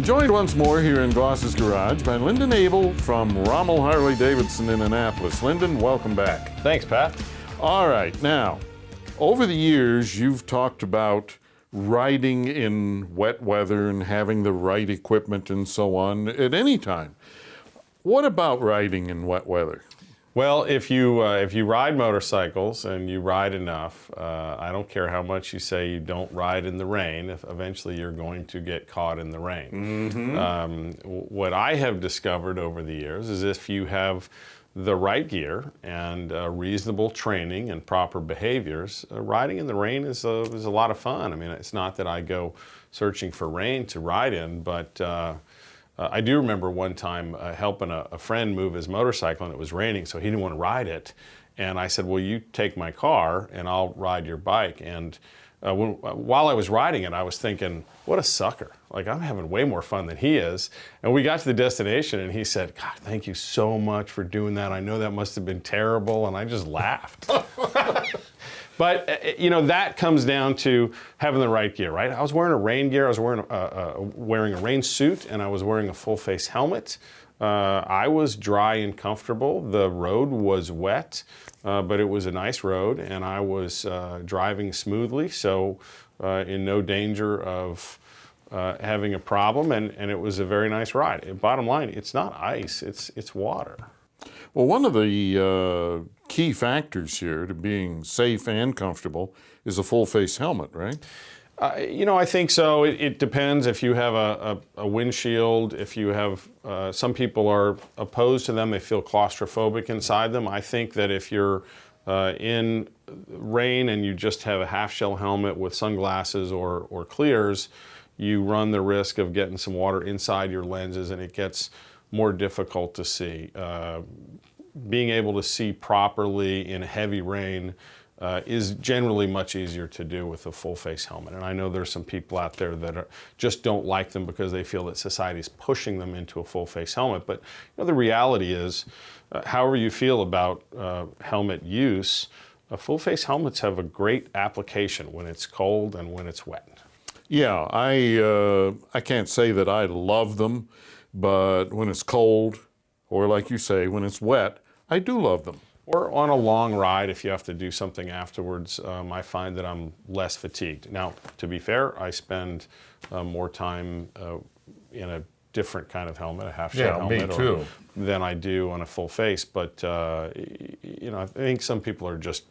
joined once more here in Goss's Garage by Lydon Abell from Rommel Harley Davidson in Annapolis. Lydon, welcome back. Thanks, Pat. All right, now, over the years, you've talked about riding in wet weather and having the right equipment and so on at any time. What about riding in wet weather? Well, if you ride motorcycles and you ride enough, I don't care how much you say you don't ride in the rain, eventually you're going to get caught in the rain. Mm-hmm. What I have discovered over the years is if you have the right gear and reasonable training and proper behaviors, riding in the rain is a lot of fun. I mean, it's not that I go searching for rain to ride in, but I do remember one time helping a friend move his motorcycle, and it was raining, so he didn't want to ride it. And I said, well, you take my car and I'll ride your bike. And while I was riding it, I was thinking, what a sucker. Like, I'm having way more fun than he is. And we got to the destination and he said, God, thank you so much for doing that. I know that must have been terrible. And I just laughed. But, that comes down to having the right gear, right? I was wearing a rain gear, I was wearing a rain suit, and I was wearing a full face helmet. I was dry and comfortable. The road was wet, but it was a nice road, and I was driving smoothly, so in no danger of having a problem, and it was a very nice ride. Bottom line, it's not ice, it's water. Well, one of the key factors here to being safe and comfortable is a full-face helmet, right? I think so. It depends if you have a windshield, if you have, some people are opposed to them, they feel claustrophobic inside them. I think that if you're in rain and you just have a half-shell helmet with sunglasses or clears, you run the risk of getting some water inside your lenses and it gets more difficult to see. Being able to see properly in heavy rain is generally much easier to do with a full face helmet. And I know there's some people out there that just don't like them because they feel that society is pushing them into a full face helmet. But the reality is, however you feel about helmet use, full face helmets have a great application when it's cold and when it's wet. Yeah, I can't say that I love them, but when it's cold, or like you say, when it's wet, I do love them. Or on a long ride, if you have to do something afterwards, I find that I'm less fatigued. Now, to be fair, I spend more time in a different kind of helmet, a half-shell helmet, me too, than I do on a full face. But I think some people are just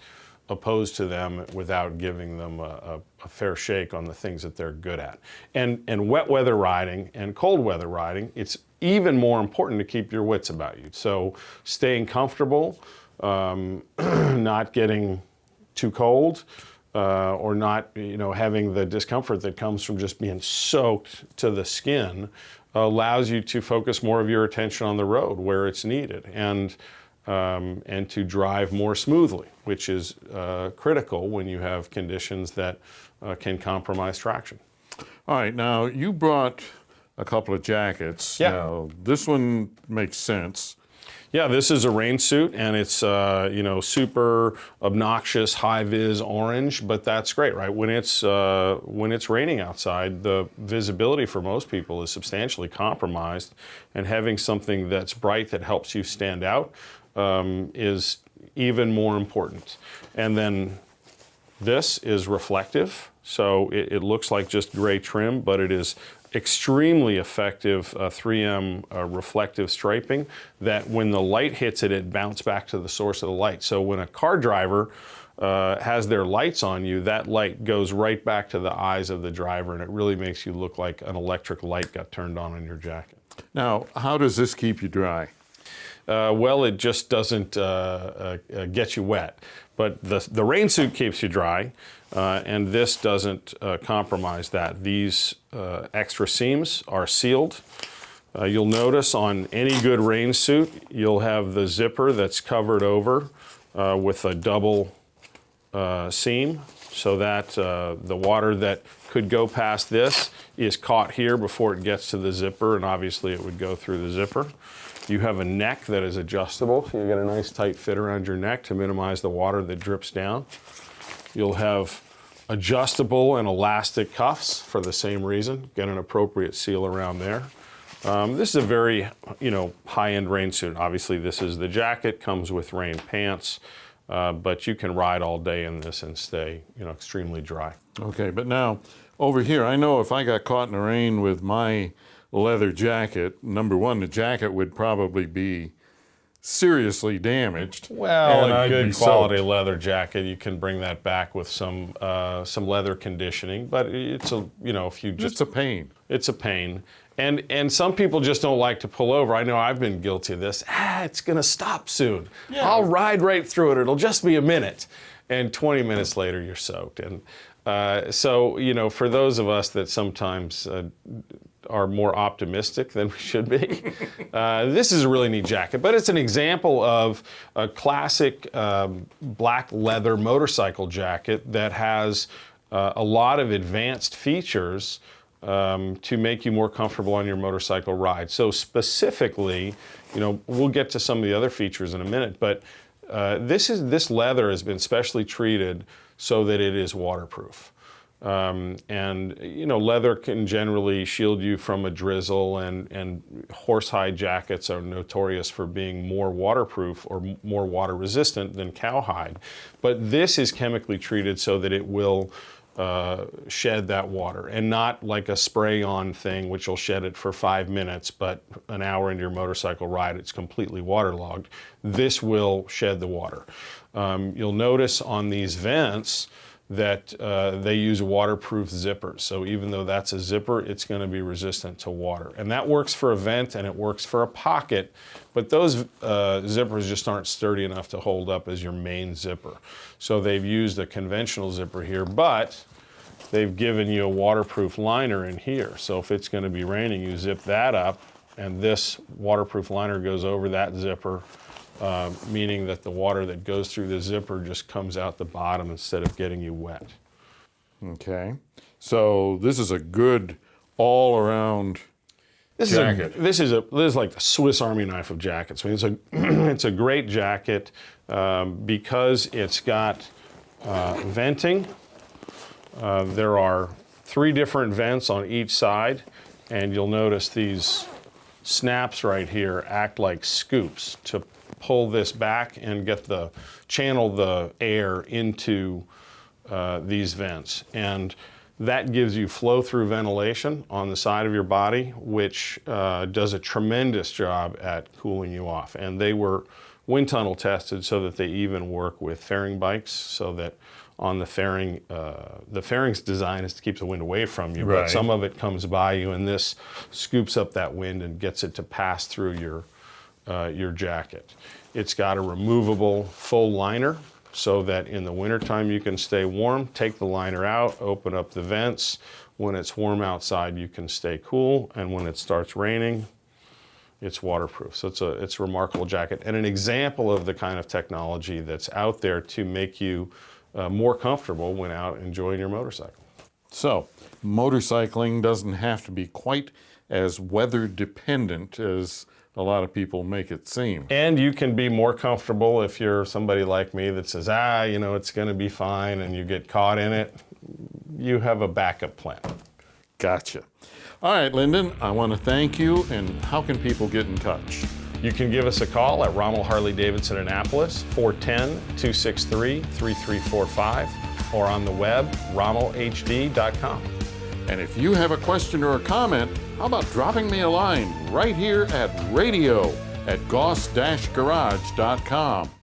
opposed to them without giving them a fair shake on the things that they're good at. And wet weather riding and cold weather riding, it's even more important to keep your wits about you. So staying comfortable, not getting too cold, or not having the discomfort that comes from just being soaked to the skin allows you to focus more of your attention on the road where it's needed and to drive more smoothly, which is critical when you have conditions that can compromise traction. All right, now you brought a couple of jackets. Yeah. Now, this one makes sense. Yeah, this is a rain suit, and it's super obnoxious, high-vis orange, but that's great, right? When it's raining outside, the visibility for most people is substantially compromised, and having something that's bright that helps you stand out is even more important. And then this is reflective, so it looks like just gray trim, but it is extremely effective 3M reflective striping that when the light hits it, it bounces back to the source of the light. So when a car driver has their lights on you, that light goes right back to the eyes of the driver, and it really makes you look like an electric light got turned on in your jacket. Now, how does this keep you dry? Well, it just doesn't get you wet. But the rain suit keeps you dry, and this doesn't compromise that. These extra seams are sealed. You'll notice on any good rain suit, you'll have the zipper that's covered over with a double seam, so that the water that could go past this is caught here before it gets to the zipper, and obviously it would go through the zipper. You have a neck that is adjustable, so you get a nice tight fit around your neck to minimize the water that drips down. You'll have adjustable and elastic cuffs for the same reason. Get an appropriate seal around there. This is a very, high-end rain suit. Obviously, this is the jacket, comes with rain pants, but you can ride all day in this and stay, extremely dry. Okay, but now over here, I know if I got caught in the rain with my leather jacket, number one, the jacket would probably be seriously damaged. Well, and a I'd be good quality soaked. leather jacket, you can bring that back with some leather conditioning, but it's if you just It's a pain. it's a pain. And some people just don't like to pull over. I know I've been guilty of this. It's going to stop soon. Yeah. I'll ride right through it. It'll just be a minute. And 20 minutes later, you're soaked. And so, for those of us that sometimes are more optimistic than we should be, this is a really neat jacket. But it's an example of a classic black leather motorcycle jacket that has a lot of advanced features to make you more comfortable on your motorcycle ride. So specifically, we'll get to some of the other features in a minute, but this leather has been specially treated so that it is waterproof. Leather can generally shield you from a drizzle, and horsehide jackets are notorious for being more waterproof or more water resistant than cowhide. But this is chemically treated so that it will shed that water, and not like a spray-on thing which will shed it for 5 minutes, but an hour into your motorcycle ride it's completely waterlogged. This will shed the water. You'll notice on these vents that they use waterproof zippers. So even though that's a zipper, it's going to be resistant to water. And that works for a vent and it works for a pocket, but those zippers just aren't sturdy enough to hold up as your main zipper. So they've used a conventional zipper here, but they've given you a waterproof liner in here. So if it's going to be raining, you zip that up, and this waterproof liner goes over that zipper, meaning that the water that goes through the zipper just comes out the bottom instead of getting you wet. Okay. So this is a good all-around jacket. This is like the Swiss Army knife of jackets. I mean, it's a great jacket because it's got venting. There are 3 different vents on each side, and you'll notice these snaps right here act like scoops to pull this back and channel the air into these vents. And that gives you flow-through ventilation on the side of your body, which does a tremendous job at cooling you off. And they were wind tunnel tested so that they even work with fairing bikes, so that on the fairing's design is to keep the wind away from you, right, but some of it comes by you, and this scoops up that wind and gets it to pass through your jacket. It's got a removable full liner so that in the wintertime you can stay warm. Take the liner out, open up the vents. When it's warm outside, you can stay cool, and when it starts raining, it's waterproof. So it's a remarkable jacket, and an example of the kind of technology that's out there to make you more comfortable when out enjoying your motorcycle. So motorcycling doesn't have to be quite as weather dependent as a lot of people make it seem. And you can be more comfortable if you're somebody like me that says, it's going to be fine, and you get caught in it. You have a backup plan. Gotcha. All right, Lydon, I want to thank you, and how can people get in touch? You can give us a call at Rommel Harley Davidson Annapolis, 410-263-3345, or on the web, rommelhd.com. And if you have a question or a comment, how about dropping me a line right here at radio@goss-garage.com.